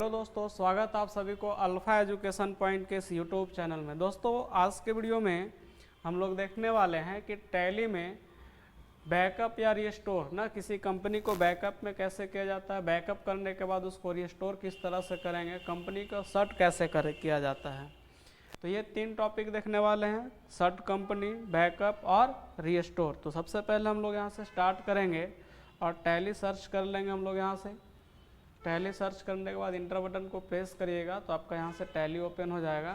Hello दोस्तों, स्वागत आप सभी को अल्फा एजुकेशन पॉइंट के इस यूट्यूब चैनल में। दोस्तों, आज के वीडियो में हम लोग देखने वाले हैं कि टैली में बैकअप या रिस्टोर ना किसी कंपनी को बैकअप में कैसे किया जाता है, बैकअप करने के बाद उसको रिस्टोर किस तरह से करेंगे, कंपनी का सर्ट कैसे किया जाता है। तो ये 3 टॉपिक देखने वाले हैं, सर्ट कंपनी, बैकअप और रिस्टोर। तो सबसे पहले हम लोग यहाँ से स्टार्ट करेंगे और टैली सर्च कर लेंगे हम लोग यहाँ से। टैली सर्च करने के बाद इंटर बटन को प्रेस करिएगा तो आपका यहाँ से टैली ओपन हो जाएगा।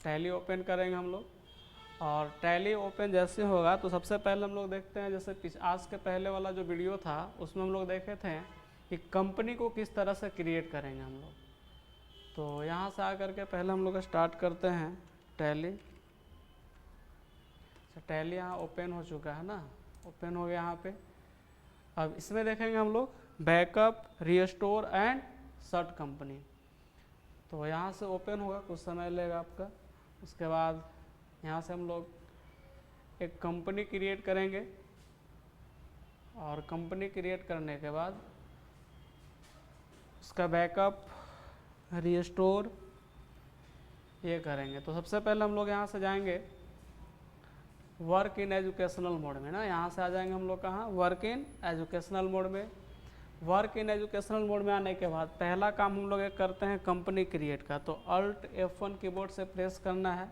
टैली ओपन करेंगे हम लोग और टैली ओपन जैसे होगा तो सबसे पहले हम लोग देखते हैं, जैसे आज के पहले वाला जो वीडियो था उसमें हम लोग देखे थे कि कंपनी को किस तरह से क्रिएट करेंगे हम लोग। तो यहाँ से आकर के पहले हम लोग स्टार्ट करते हैं टैली। टैली यहाँ ओपन हो चुका है ना, ओपन हो गया यहाँ पे। अब इसमें देखेंगे हम लोग बैकअप, रिस्टोर एंड सर्ट कंपनी। तो यहाँ से ओपन होगा, कुछ समय लेगा आपका। उसके बाद यहाँ से हम लोग एक कंपनी क्रिएट करेंगे और कंपनी क्रिएट करने के बाद उसका बैकअप, रिस्टोर ये करेंगे। तो सबसे पहले हम लोग यहाँ से जाएंगे वर्क इन एजुकेशनल मोड में ना, यहाँ से आ जाएंगे हम लोग कहाँ, वर्क इन एजुकेशनल मोड में। वर्क इन एजुकेशनल मोड में आने के बाद पहला काम हम लोग एक करते हैं कंपनी क्रिएट का। तो अल्ट F1 कीबोर्ड से प्रेस करना है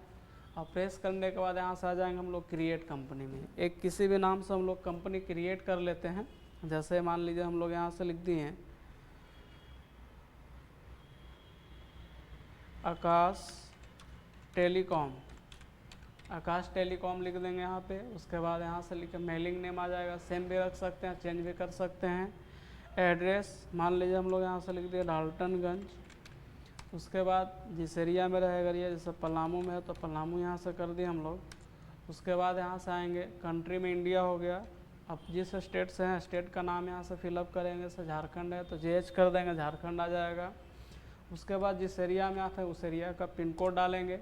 और प्रेस करने के बाद यहाँ से आ जाएंगे हम लोग क्रिएट कंपनी में। एक किसी भी नाम से हम लोग कंपनी क्रिएट कर लेते हैं। जैसे मान लीजिए हम लोग यहाँ से लिख दिए हैं आकाश टेलीकॉम। आकाश टेलीकॉम लिख देंगे यहाँ पे। उसके बाद यहाँ से लिखे मेलिंग नेम आ जाएगा, सेम भी रख सकते हैं, चेंज भी कर सकते हैं। एड्रेस मान लीजिए हम लोग यहाँ से लिख दिए डाल्टनगंज। उसके बाद जिस एरिया में रहेगा ये, जैसे पलामू में है तो पलामू यहाँ से कर दिए हम लोग। उसके बाद यहाँ से आएंगे कंट्री में इंडिया हो गया। अब जिस स्टेट से हैं स्टेट का नाम यहाँ से फिलअप करेंगे। जैसे झारखंड है तो JH कर देंगे, झारखंड आ जाएगा। उसके बाद जिस एरिया में आप हैं उस एरिया का पिन कोड डालेंगे।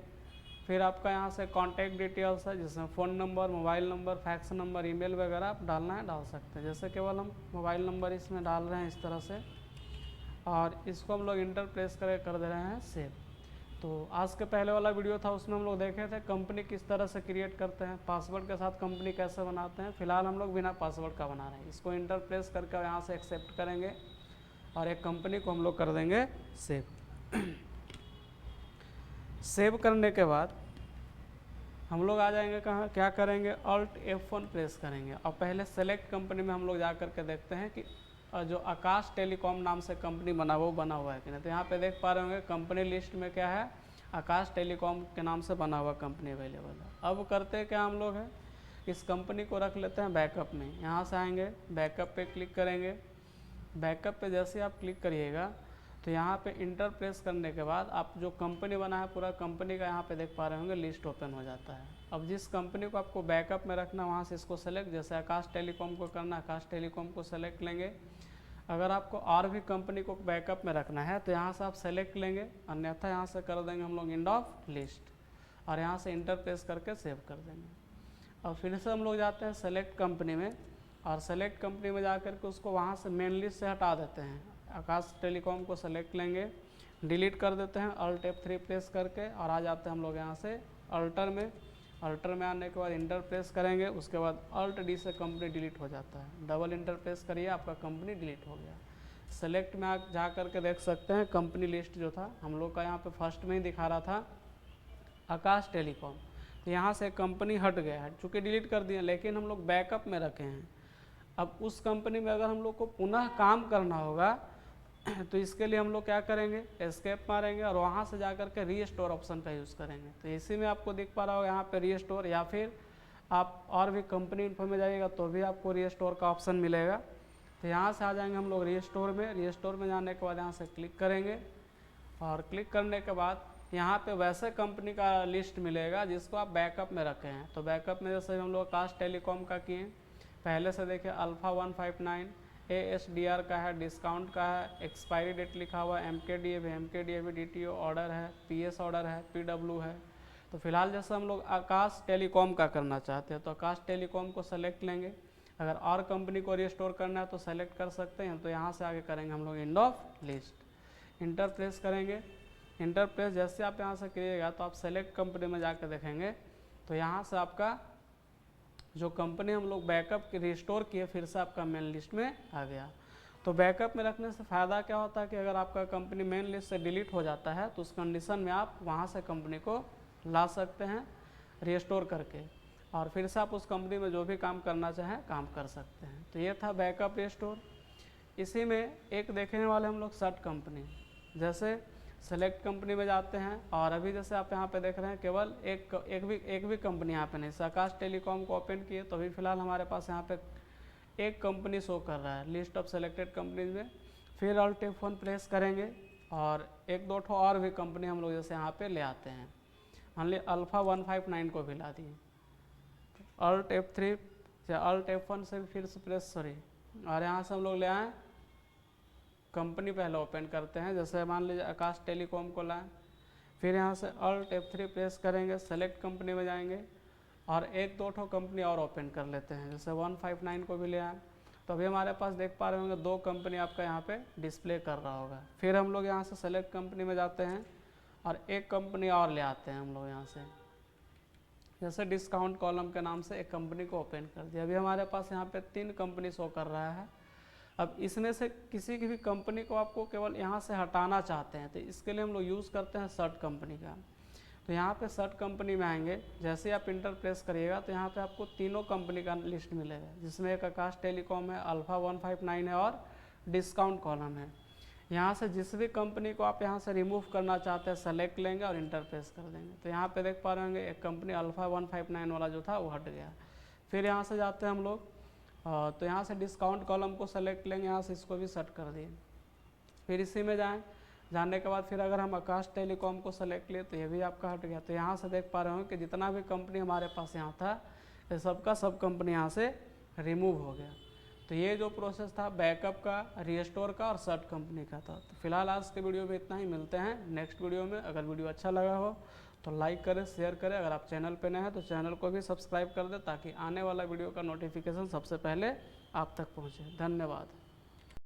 फिर आपका यहाँ से कॉन्टैक्ट डिटेल्स है, जिसमें phone number, mobile number, fax number, email वगैरह आप डालना है डाल सकते हैं। जैसे केवल हम मोबाइल नंबर इसमें डाल रहे हैं इस तरह से, और इसको हम लोग इंटर प्रेस करके कर दे रहे हैं सेव। तो आज के पहले वाला वीडियो था उसमें हम लोग देखे थे कंपनी किस तरह से क्रिएट करते हैं, पासवर्ड के साथ कंपनी कैसे बनाते हैं। फिलहाल हम लोग बिना पासवर्ड का बना रहे हैं। इसको इंटर प्रेस करके यहाँ से एक्सेप्ट करेंगे और एक कंपनी को हम लोग कर देंगे सेव। सेव करने के बाद हम लोग आ जाएंगे कहाँ, क्या करेंगे, अल्ट F1 प्रेस करेंगे और पहले सेलेक्ट कंपनी में हम लोग जा कर के देखते हैं कि जो आकाश टेलीकॉम नाम से कंपनी बना हुआ है कि नहीं। तो यहाँ पे देख पा रहे होंगे कंपनी लिस्ट में क्या है, आकाश टेलीकॉम के नाम से बना हुआ कंपनी अवेलेबल है। अब करते क्या हम लोग है, इस कंपनी को रख लेते हैं बैकअप में। यहाँ से आएंगे बैकअप पे क्लिक करेंगे। बैकअप पे जैसे आप क्लिक करिएगा तो यहाँ पे इंटर प्रेस करने के बाद आप जो कंपनी बना है पूरा कंपनी का यहाँ पे देख पा रहे होंगे लिस्ट ओपन हो जाता है। अब जिस कंपनी को आपको बैकअप में रखना वहाँ से इसको सेलेक्ट, जैसे आकाश टेलीकॉम को करना, आकाश टेलीकॉम को सेलेक्ट लेंगे। अगर आपको और भी कंपनी को बैकअप में रखना है तो यहाँ से आप सेलेक्ट लेंगे, अन्यथा यहाँ से कर देंगे हम लोग एंड ऑफ लिस्ट और यहाँ से इंटर प्रेस करके सेव कर देंगे। और फिर से हम लोग जाते हैं सेलेक्ट कंपनी में और सेलेक्ट कंपनी में जा कर के उसको वहाँ से मेन लिस्ट से हटा देते हैं। आकाश टेलीकॉम को सेलेक्ट लेंगे, डिलीट कर देते हैं अल्ट F3 प्रेस करके और आ जाते हैं हम लोग यहाँ से अल्टर में। अल्टर में आने के बाद इंटर प्रेस करेंगे, उसके बाद अल्ट D से कंपनी डिलीट हो जाता है। डबल इंटर प्रेस करिए, आपका कंपनी डिलीट हो गया। सेलेक्ट में आप जा कर के देख सकते हैं कंपनी लिस्ट जो था हम लोग का यहाँ पे फर्स्ट में ही दिखा रहा था आकाश टेलीकॉम। तो यहाँ से कंपनी हट गया है, चूँकि डिलीट कर दिए, लेकिन हम लोग बैकअप में रखे हैं। अब उस कंपनी में अगर हम लोग को पुनः काम करना होगा तो इसके लिए हम लोग क्या करेंगे, एस्केप मारेंगे और वहाँ से जाकर के रीस्टोर ऑप्शन का यूज़ करेंगे। तो इसी में आपको दिख पा रहा होगा यहाँ पे रीस्टोर, या फिर आप और भी कंपनी इन्फो में जाइएगा तो भी आपको रीस्टोर का ऑप्शन मिलेगा। तो यहाँ से आ जाएंगे हम लोग रीस्टोर में। रीस्टोर में जाने के बाद यहाँ से क्लिक करेंगे और क्लिक करने के बाद यहाँ पे वैसे कंपनी का लिस्ट मिलेगा जिसको आप बैकअप में रखे हैं। तो बैकअप में जैसे हम लोग आकाश टेलीकॉम का किए, पहले से देखिए अल्फ़ा 159 ASDR का है, डिस्काउंट का है, एक्सपायरी डेट लिखा हुआ है, MKDAV DTO ऑर्डर है, PS ऑर्डर है, PW है। तो फिलहाल जैसे हम लोग आकाश टेलीकॉम का करना चाहते हैं तो आकाश टेलीकॉम को सेलेक्ट लेंगे। अगर और कंपनी को रिस्टोर करना है तो सेलेक्ट कर सकते हैं। तो यहाँ से आगे करेंगे हम लोग end of list. Enter press करेंगे। इंटर प्रेस जैसे आप यहाँ से करिएगा तो आप सेलेक्ट कंपनी में जाकर देखेंगे तो यहाँ से आपका जो कंपनी हम लोग बैकअप रिस्टोर किए फिर से आपका मेन लिस्ट में आ गया। तो बैकअप में रखने से फ़ायदा क्या होता है कि अगर आपका कंपनी मेन लिस्ट से डिलीट हो जाता है तो उस कंडीशन में आप वहाँ से कंपनी को ला सकते हैं रिस्टोर करके, और फिर से आप उस कंपनी में जो भी काम करना चाहें काम कर सकते हैं। तो ये था बैकअप रिस्टोर। इसी में एक देखने वाले हम लोग सर्ट कंपनी। जैसे सेलेक्ट कंपनी में जाते हैं और अभी जैसे आप यहाँ पे देख रहे हैं केवल एक भी कंपनी यहाँ पे नहीं, आकाश टेलीकॉम को ओपन किए तो अभी फ़िलहाल हमारे पास यहाँ पे एक कंपनी शो कर रहा है लिस्ट ऑफ सेलेक्टेड कंपनीज में। फिर ऑल्ट F1 प्रेस करेंगे और एक दो ठो और भी कंपनी हम लोग जैसे यहाँ पे ले आते हैं, मान ली अल्फ़ा 159 को भी ला दिए। ऑल्ट F3 या ऑल्ट F1 से फिर से प्रेस और यहाँ से हम लोग ले आएँ कंपनी पहले ओपन करते हैं, जैसे मान लीजिए आकाश टेलीकॉम को लाएँ। फिर यहाँ से ऑल्ट F3 प्रेस करेंगे, सेलेक्ट कंपनी में जाएंगे और एक दो ठो कंपनी और ओपन कर लेते हैं, जैसे 159 को भी ले आए। तो अभी हमारे पास देख पा रहे होंगे दो कंपनी आपका यहाँ पे डिस्प्ले कर रहा होगा। फिर हम लोग यहाँ से सेलेक्ट कंपनी में जाते हैं और एक कंपनी और ले आते हैं हम लोग यहाँ से, जैसे डिस्काउंट कॉलम के नाम से एक कंपनी को ओपन कर दिया। अभी हमारे पास यहाँ पे 3 कंपनी शो कर रहा है। अब इसमें से किसी की भी कंपनी को आपको केवल यहाँ से हटाना चाहते हैं तो इसके लिए हम लोग यूज़ करते हैं सर्ट कंपनी का। तो यहाँ पे सर्ट कंपनी में आएंगे, जैसे आप इंटर प्रेस करिएगा तो यहाँ पे आपको तीनों कंपनी का लिस्ट मिलेगा, जिसमें एक आकाश टेलीकॉम है, अल्फ़ा 159 है और डिस्काउंट कॉलम है। यहाँ से जिस भी कंपनी को आप यहाँ से रिमूव करना चाहते हैं सेलेक्ट लेंगे और इंटर प्रेस कर देंगे। तो यहाँ पे देख पा रहे होंगे एक कंपनी अल्फ़ा 159 वाला जो था वो हट गया। फिर यहाँ से जाते हैं हम लोग तो यहाँ से डिस्काउंट कॉलम को सेलेक्ट लेंगे, यहाँ से इसको भी सेट कर दिए। फिर इसी में जाने के बाद फिर अगर हम आकाश टेलीकॉम को सेलेक्ट लिए तो ये भी आपका हट गया। तो यहाँ से देख पा रहे हो कि जितना भी कंपनी हमारे पास यहाँ था ये सब कंपनी यहाँ से रिमूव हो गया। तो ये जो प्रोसेस था बैकअप का, रिस्टोर का और सर्ट कंपनी का था। तो फिलहाल आज के वीडियो में इतना ही, मिलते हैं नेक्स्ट वीडियो में। अगर वीडियो अच्छा लगा हो तो लाइक करें, शेयर करें। अगर आप चैनल पे नए हैं तो चैनल को भी सब्सक्राइब कर दें ताकि आने वाला वीडियो का नोटिफिकेशन सबसे पहले आप तक पहुँचे। धन्यवाद।